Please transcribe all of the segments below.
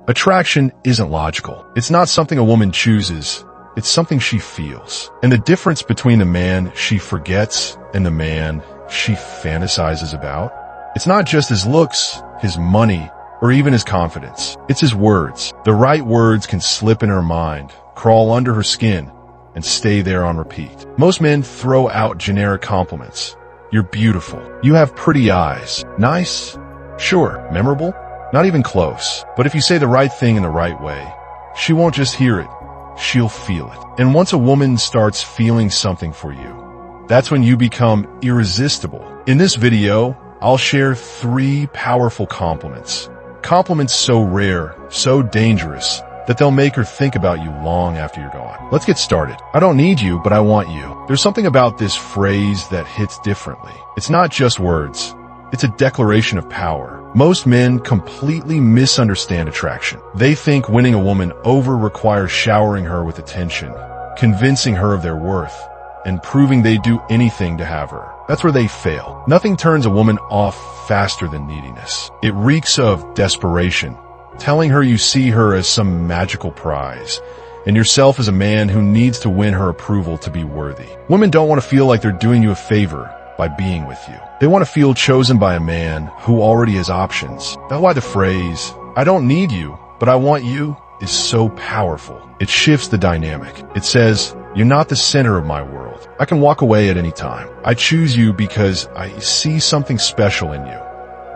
Attraction isn't logical. It's not something a woman chooses. It's something she feels. And the difference between the man she forgets and the man she fantasizes about, it's not just his looks, his money, or even his confidence. It's his words. The right words can slip in her mind, crawl under her skin, and stay there on repeat. Most men throw out generic compliments. You're beautiful. You have pretty eyes. Nice? Sure. Memorable? Not even close. But if you say the right thing in the right way, she won't just hear it, she'll feel it. And once a woman starts feeling something for you, that's when you become irresistible. In this video, I'll share 3 powerful compliments. Compliments so rare, so dangerous, that they'll make her think about you long after you're gone. Let's get started. I don't need you, but I want you. There's something about this phrase that hits differently. It's not just words. It's a declaration of power. Most men completely misunderstand attraction. They think winning a woman over requires showering her with attention, convincing her of their worth, and proving they'd do anything to have her. That's where they fail. Nothing turns a woman off faster than neediness. It reeks of desperation, telling her you see her as some magical prize, and yourself as a man who needs to win her approval to be worthy. Women don't want to feel like they're doing you a favor by being with you. They want to feel chosen by a man who already has options. That's why the phrase, "I don't need you, but I want you," is so powerful. It shifts the dynamic. It says, "You're not the center of my world. I can walk away at any time. I choose you because I see something special in you,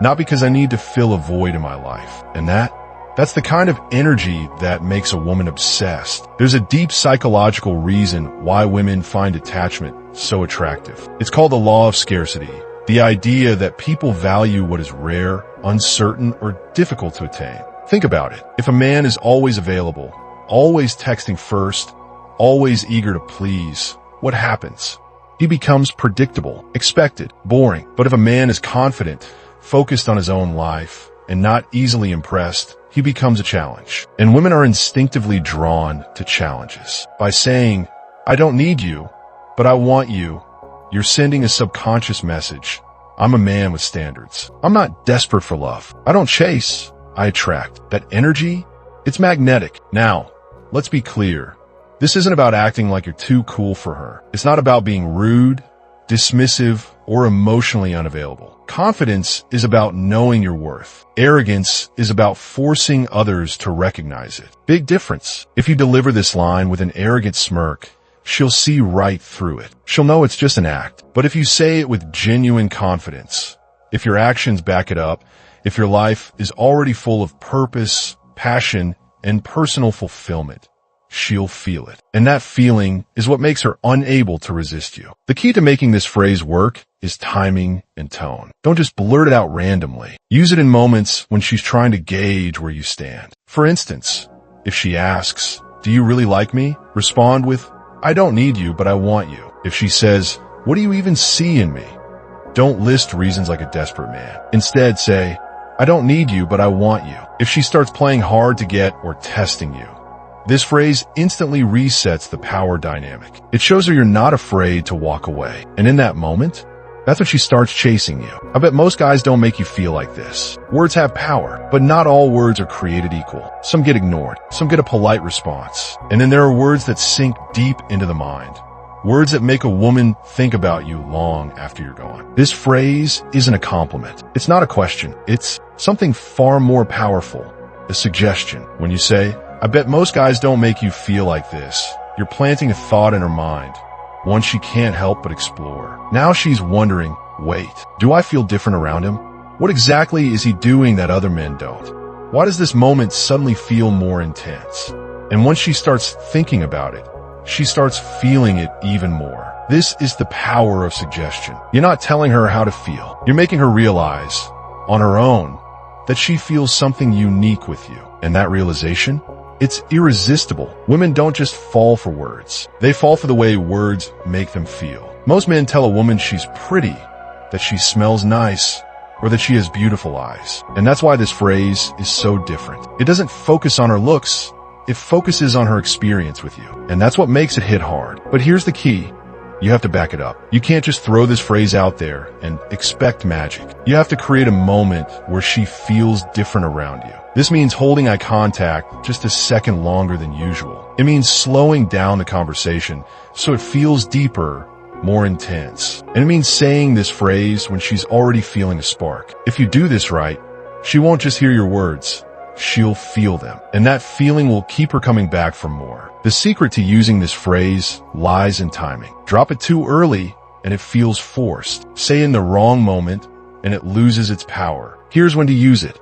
not because I need to fill a void in my life." And that's the kind of energy that makes a woman obsessed. There's a deep psychological reason why women find attachment so attractive. It's called the law of scarcity. The idea that people value what is rare, uncertain, or difficult to attain. Think about it. If a man is always available, always texting first, always eager to please, what happens? He becomes predictable, expected, boring. But if a man is confident, focused on his own life, and not easily impressed, he becomes a challenge. And women are instinctively drawn to challenges. By saying, "I don't need you, but I want you," you're sending a subconscious message. I'm a man with standards. I'm not desperate for love. I don't chase, I attract. That energy, it's magnetic. Now, let's be clear. This isn't about acting like you're too cool for her. It's not about being rude, dismissive, or emotionally unavailable. Confidence is about knowing your worth. Arrogance is about forcing others to recognize it. Big difference. If you deliver this line with an arrogant smirk, she'll see right through it. She'll know it's just an act. But if you say it with genuine confidence, if your actions back it up, if your life is already full of purpose, passion, and personal fulfillment, she'll feel it. And that feeling is what makes her unable to resist you. The key to making this phrase work is timing and tone. Don't just blurt it out randomly. Use it in moments when she's trying to gauge where you stand. For instance, if she asks, "Do you really like me?" respond with, "I don't need you, but I want you." If she says, "What do you even see in me?" don't list reasons like a desperate man. Instead say, "I don't need you, but I want you." If she starts playing hard to get or testing you, this phrase instantly resets the power dynamic. It shows her you're not afraid to walk away. And in that moment, that's when she starts chasing you. I bet most guys don't make you feel like this. Words have power, but not all words are created equal. Some get ignored, some get a polite response. And then there are words that sink deep into the mind. Words that make a woman think about you long after you're gone. This phrase isn't a compliment. It's not a question. It's something far more powerful, a suggestion. When you say, "I bet most guys don't make you feel like this," you're planting a thought in her mind, one she can't help but explore. Now she's wondering, wait, do I feel different around him? What exactly is he doing that other men don't? Why does this moment suddenly feel more intense? And once she starts thinking about it, she starts feeling it even more. This is the power of suggestion. You're not telling her how to feel. You're making her realize, on her own, that she feels something unique with you. And that realization, it's irresistible. Women don't just fall for words. They fall for the way words make them feel. Most men tell a woman she's pretty, that she smells nice, or that she has beautiful eyes. And that's why this phrase is so different. It doesn't focus on her looks. It focuses on her experience with you. And that's what makes it hit hard. But here's the key. you have to back it up. You can't just throw this phrase out there and expect magic. You have to create a moment where she feels different around you. This means holding eye contact just a second longer than usual. It means slowing down the conversation so it feels deeper, more intense. And it means saying this phrase when she's already feeling a spark. If you do this right, she won't just hear your words, she'll feel them. And that feeling will keep her coming back for more. The secret to using this phrase lies in timing. Drop it too early and it feels forced. Say in the wrong moment and it loses its power. Here's when to use it.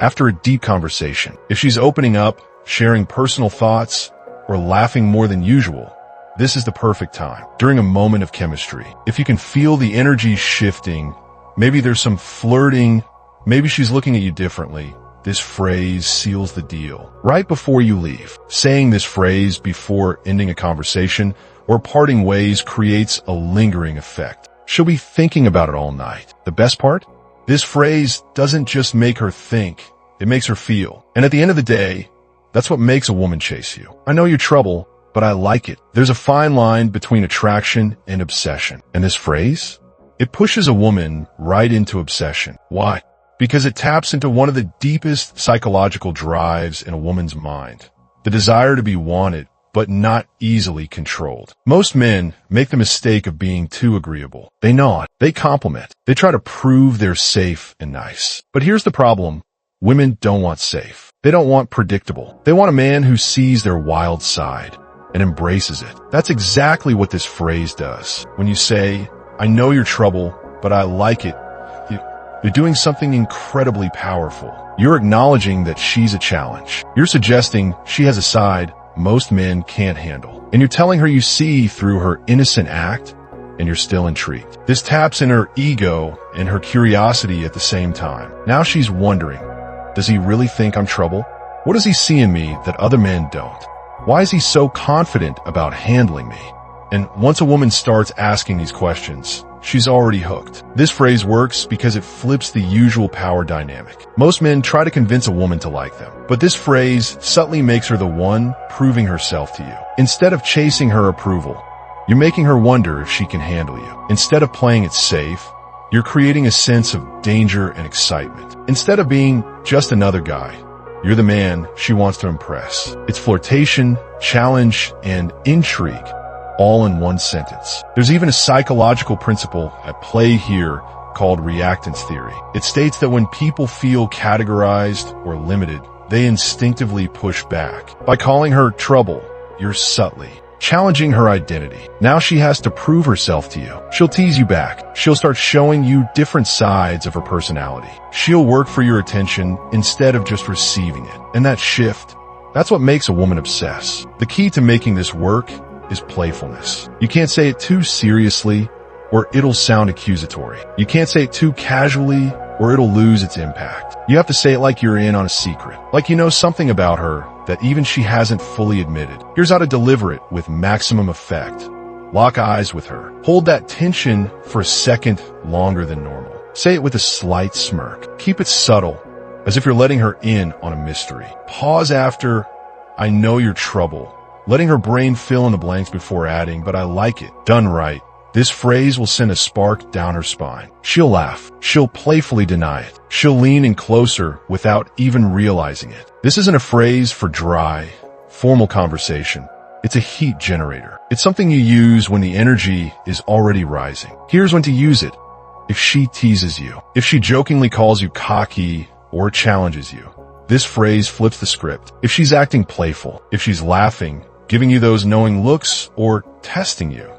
After a deep conversation. If she's opening up, sharing personal thoughts, or laughing more than usual, this is the perfect time. During a moment of chemistry. If you can feel the energy shifting, maybe there's some flirting, maybe she's looking at you differently, this phrase seals the deal. Right before you leave, saying this phrase before ending a conversation or parting ways creates a lingering effect. She'll be thinking about it all night. The best part? This phrase doesn't just make her think, it makes her feel. And at the end of the day, that's what makes a woman chase you. I know your trouble, but I like it. There's a fine line between attraction and obsession. And this phrase? It pushes a woman right into obsession. Why? Because it taps into one of the deepest psychological drives in a woman's mind. The desire to be wanted, but not easily controlled. Most men make the mistake of being too agreeable. They nod, they compliment, they try to prove they're safe and nice. But here's the problem. Women don't want safe. They don't want predictable. They want a man who sees their wild side and embraces it. That's exactly what this phrase does. When you say, I know your trouble, but I like it, you're doing something incredibly powerful. You're acknowledging that she's a challenge. You're suggesting she has a side most men can't handle. And you're telling her you see through her innocent act and you're still intrigued. This taps in her ego and her curiosity at the same time. Now she's wondering, does he really think I'm trouble? What does he see in me that other men don't? Why is he so confident about handling me? And once a woman starts asking these questions, she's already hooked. This phrase works because it flips the usual power dynamic. Most men try to convince a woman to like them, but this phrase subtly makes her the one proving herself to you. Instead of chasing her approval, you're making her wonder if she can handle you. Instead of playing it safe, you're creating a sense of danger and excitement. Instead of being just another guy, you're the man she wants to impress. It's flirtation, challenge, and intrigue, all in one sentence. There's even a psychological principle at play here called reactance theory. It states that when people feel categorized or limited, they instinctively push back. By calling her trouble, you're subtly challenging her identity. Now she has to prove herself to you. She'll tease you back. She'll start showing you different sides of her personality. She'll work for your attention instead of just receiving it. And that shift, that's what makes a woman obsess. The key to making this work is playfulness. You can't say it too seriously or it'll sound accusatory. You can't say it too casually or it'll lose its impact. You have to say it like you're in on a secret, like you know something about her that even she hasn't fully admitted. Here's how to deliver it with maximum effect. Lock eyes with her. Hold that tension for a second longer than normal. Say it with a slight smirk. Keep it subtle, as if you're letting her in on a mystery. Pause after, I know your trouble, letting her brain fill in the blanks before adding, but I like it. Done right, this phrase will send a spark down her spine. She'll laugh. She'll playfully deny it. She'll lean in closer without even realizing it. This isn't a phrase for dry, formal conversation. It's a heat generator. It's something you use when the energy is already rising. Here's when to use it. If she teases you, if she jokingly calls you cocky or challenges you, this phrase flips the script. If she's acting playful, if she's laughing, giving you those knowing looks, or testing you,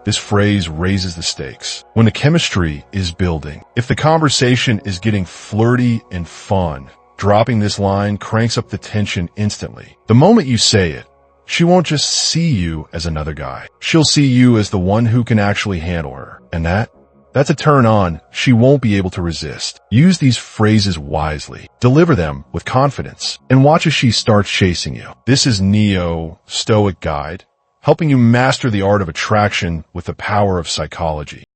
this phrase raises the stakes. When the chemistry is building, if the conversation is getting flirty and fun, dropping this line cranks up the tension instantly. The moment you say it, she won't just see you as another guy. She'll see you as the one who can actually handle her. And that's a turn on she won't be able to resist. Use these phrases wisely. Deliver them with confidence. And watch as she starts chasing you. This is Neo Stoic Guide, helping you master the art of attraction with the power of psychology.